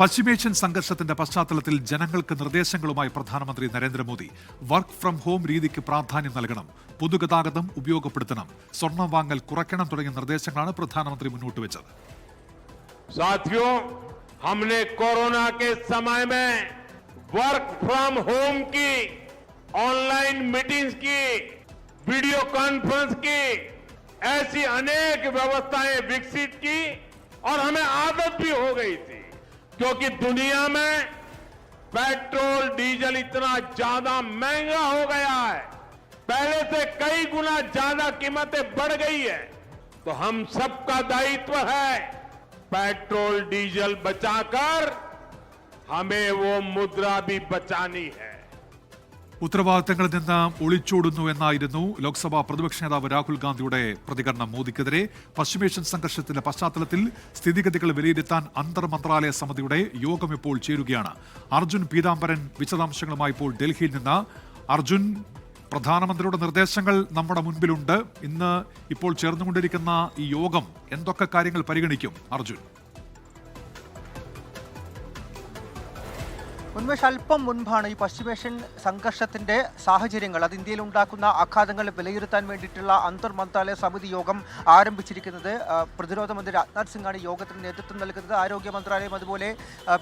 പശ്ചിമേഷ്യൻ സംഘർഷത്തിന്റെ പശ്ചാത്തലത്തിൽ ജനങ്ങൾക്ക് നിർദ്ദേശങ്ങളുമായി പ്രധാനമന്ത്രി നരേന്ദ്രമോദി. വർക്ക് ഫ്രം ഹോം രീതിക്ക് പ്രാധാന്യം നൽകണം, പൊതുഗതാഗതം ഉപയോഗപ്പെടുത്തണം, സ്വർണം വാങ്ങൽ കുറയ്ക്കണം തുടങ്ങിയ നിർദ്ദേശങ്ങളാണ് പ്രധാനമന്ത്രി മുന്നോട്ട് വെച്ചത്. साथियों, हमने कोरोना के समय में वर्क फ्रॉम होम की, ऑनलाइन मीटिंग्स की, वीडियो कॉन्फ्रेंस की, ऐसी अनेक व्यवस्थाएं विकसित की और हमें आदत भी हो गई थी, क्योंकि दुनिया में पेट्रोल डीजल इतना ज्यादा महंगा हो गया है, पहले से कई गुना ज्यादा कीमतें बढ़ गई है. तो हम सबका दायित्व है पेट्रोल डीजल बचाकर हमें वो मुद्रा भी बचानी है. ഉത്തരവാദിത്തങ്ങളിൽ നിന്ന് ഒളിച്ചോടുന്നു എന്നായിരുന്നു ലോക്സഭാ പ്രതിപക്ഷ നേതാവ് രാഹുൽ ഗാന്ധിയുടെ പ്രതികരണം മോദിക്കെതിരെ. പശ്ചിമേഷ്യൻ സംഘർഷത്തിന്റെ പശ്ചാത്തലത്തിൽ സ്ഥിതിഗതികൾ വിലയിരുത്താൻ അന്തർ മന്ത്രാലയ സമിതിയുടെ യോഗം ഇപ്പോൾ ചേരുകയാണ്. അർജുൻ പീതാംബരൻ വിശദാംശങ്ങളുമായി ഇപ്പോൾ ഡൽഹിയിൽ നിന്ന്. അർജുൻ, പ്രധാനമന്ത്രിയുടെ നിർദ്ദേശങ്ങൾ നമ്മുടെ മുൻപിലുണ്ട്. ഇന്ന് ഇപ്പോൾ ചേർന്നുകൊണ്ടിരിക്കുന്ന ഈ യോഗം എന്തൊക്കെ കാര്യങ്ങൾ പരിഗണിക്കും അർജുൻ? ഉന്മേഷ്, അല്പം മുൻപാണ് ഈ പശ്ചിമേഷ്യൻ സംഘർഷത്തിന്റെ സാഹചര്യങ്ങൾ, അത് ഇന്ത്യയിൽ ഉണ്ടാക്കുന്ന ആഘാതങ്ങൾ വിലയിരുത്താൻ വേണ്ടിയിട്ടുള്ള അന്തർ മന്ത്രാലയ സമിതി യോഗം ആരംഭിച്ചിരിക്കുന്നത്. പ്രതിരോധ മന്ത്രി രാജ്നാഥ് സിംഗാണ് യോഗത്തിന് നേതൃത്വം നൽകുന്നത്. ആരോഗ്യ മന്ത്രാലയം, അതുപോലെ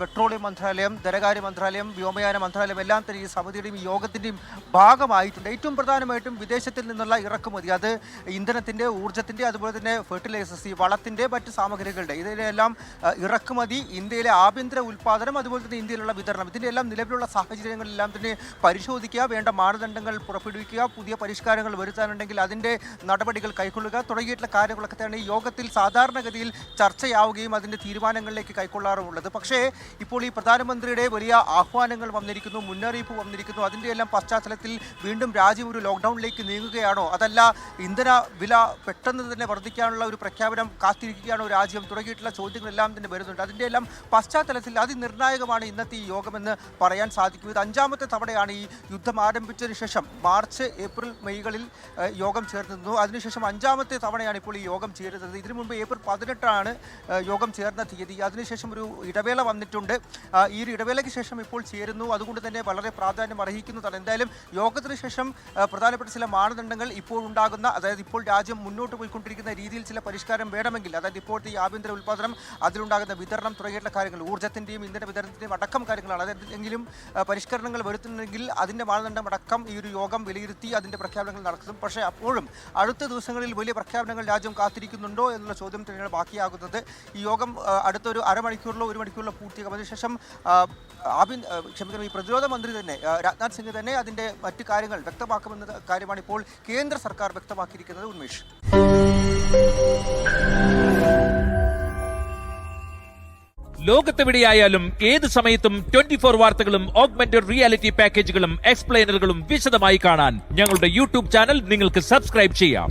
പെട്രോളിയം മന്ത്രാലയം, ധനകാര്യ മന്ത്രാലയം, വ്യോമയാന മന്ത്രാലയം എല്ലാം തന്നെ ഈ സമിതിയുടെയും യോഗത്തിന്റെയും ഭാഗമായിട്ടുണ്ട്. ഏറ്റവും പ്രധാനമായിട്ടും വിദേശത്തിൽ നിന്നുള്ള ഇറക്കുമതി, അത് ഇന്ധനത്തിന്റെ, ഊർജ്ജത്തിന്റെ, അതുപോലെ തന്നെ ഫെർട്ടിലൈസേഴ്സ്, ഈ വളത്തിന്റെ, മറ്റ് സാമഗ്രികളുടെ, ഇതിലെല്ലാം ഇറക്കുമതി, ഇന്ത്യയിലെ ആഭ്യന്തര ഉൽപ്പാദനം, അതുപോലെ തന്നെ ഇന്ത്യയിലുള്ള വിതരണം, എല്ലാം നിലവിലുള്ള സാഹചര്യങ്ങളെല്ലാം തന്നെ പരിശോധിക്കുക, വേണ്ട മാനദണ്ഡങ്ങൾ പുറപ്പെടുവിക്കുക, പുതിയ പരിഷ്കാരങ്ങൾ വരുത്താനുണ്ടെങ്കിൽ അതിൻ്റെ നടപടികൾ കൈക്കൊള്ളുക തുടങ്ങിയിട്ടുള്ള കാര്യങ്ങളൊക്കെ തന്നെ ഈ യോഗത്തിൽ സാധാരണഗതിയിൽ ചർച്ചയാവുകയും അതിൻ്റെ തീരുമാനങ്ങളിലേക്ക് കൈക്കൊള്ളാറുമുള്ളത്. പക്ഷേ ഇപ്പോൾ ഈ പ്രധാനമന്ത്രിയുടെ വലിയ ആഹ്വാനങ്ങൾ വന്നിരിക്കുന്നു, മുന്നറിയിപ്പ് വന്നിരിക്കുന്നു. അതിൻ്റെ എല്ലാം പശ്ചാത്തലത്തിൽ വീണ്ടും രാജ്യം ഒരു ലോക്ക്ഡൗണിലേക്ക് നീങ്ങുകയാണോ, അതല്ല ഇന്ധന വില പെട്ടെന്ന് തന്നെ വർദ്ധിക്കാനുള്ള ഒരു പ്രഖ്യാപനം കാത്തിരിക്കുകയാണോ രാജ്യം, തുടങ്ങിയിട്ടുള്ള ചോദ്യങ്ങളെല്ലാം തന്നെ വരുന്നുണ്ട്. അതിൻ്റെ എല്ലാം പശ്ചാത്തലത്തിൽ അതിനിർണായകമാണ് ഇന്നത്തെ ഈ യോഗമെന്ന് പറയാൻ സാധിക്കും. ഇത് 5ാമത്തെ തവണയാണ് ഈ യുദ്ധം ആരംഭിച്ചതിന് ശേഷം. മാർച്ച്, ഏപ്രിൽ, മെയ്കളിൽ യോഗം ചേർന്നിരുന്നു. അതിനുശേഷം 5ാമത്തെ തവണയാണ് ഇപ്പോൾ ഈ യോഗം ചേരുന്നത്. ഇതിനു മുമ്പ് ഏപ്രിൽ 18 യോഗം ചേർന്ന തീയതി. അതിനുശേഷം ഒരു ഇടവേള വന്നിട്ടുണ്ട്. ഈ ഒരു ഇടവേളയ്ക്ക് ശേഷം ഇപ്പോൾ ചേരുന്നു. അതുകൊണ്ട് തന്നെ വളരെ പ്രാധാന്യം അർഹിക്കുന്നതാണ്. എന്തായാലും യോഗത്തിന് ശേഷം പ്രധാനപ്പെട്ട ചില മാനദണ്ഡങ്ങൾ ഇപ്പോൾ ഉണ്ടാകുന്ന, അതായത് ഇപ്പോൾ രാജ്യം മുന്നോട്ട് പോയിക്കൊണ്ടിരിക്കുന്ന രീതിയിൽ ചില പരിഷ്കാരം വേണമെങ്കിൽ, അതായത് ഇപ്പോഴത്തെ ഈ ആഭ്യന്തര ഉൽപ്പാദനം, അതിലുണ്ടാകുന്ന വിതരണം തുടങ്ങിയിട്ടുള്ള കാര്യങ്ങൾ, ഊർജ്ജത്തിൻ്റെയും ഇന്ധന വിതരണത്തിൻ്റെയും അടക്കം കാര്യങ്ങളാണ്. അതെങ്കിലും പരിഷ്കരണങ്ങൾ വരുത്തുന്നുണ്ടെങ്കിൽ അതിൻ്റെ മാനദണ്ഡം അടക്കം ഈ ഒരു യോഗം വിലയിരുത്തി അതിൻ്റെ പ്രഖ്യാപനങ്ങൾ നടത്തും. പക്ഷേ അപ്പോഴും അടുത്ത ദിവസങ്ങളിൽ വലിയ പ്രഖ്യാപനങ്ങൾ രാജ്യം കാത്തിരിക്കുന്നുണ്ടോ എന്നുള്ള ചോദ്യം തന്നെയാണ് ബാക്കിയാകുന്നത്. ഈ യോഗം അടുത്തൊരു അരമണിക്കൂറിലോ 1 മണിക്കൂറിലോ പൂർത്തിയാകും. അതിനുശേഷം ഈ പ്രതിരോധ മന്ത്രി തന്നെ, രാജ്നാഥ് സിംഗ് തന്നെ അതിൻ്റെ മറ്റു കാര്യങ്ങൾ വ്യക്തമാക്കുമെന്ന കാര്യമാണ് ഇപ്പോൾ കേന്ദ്ര സർക്കാർ വ്യക്തമാക്കിയിരിക്കുന്നത്. ഉന്മേഷ്, ലോകത്തെവിടെയായാലും ഏത് സമയത്തും 24 വാർത്തകളും ഓഗ്മെന്റഡ് റിയാലിറ്റി പാക്കേജുകളും എക്സ്പ്ലെയിനറുകളും വിശദമായി കാണാൻ ഞങ്ങളുടെ യൂട്യൂബ് ചാനൽ നിങ്ങൾക്ക് സബ്സ്ക്രൈബ് ചെയ്യാം.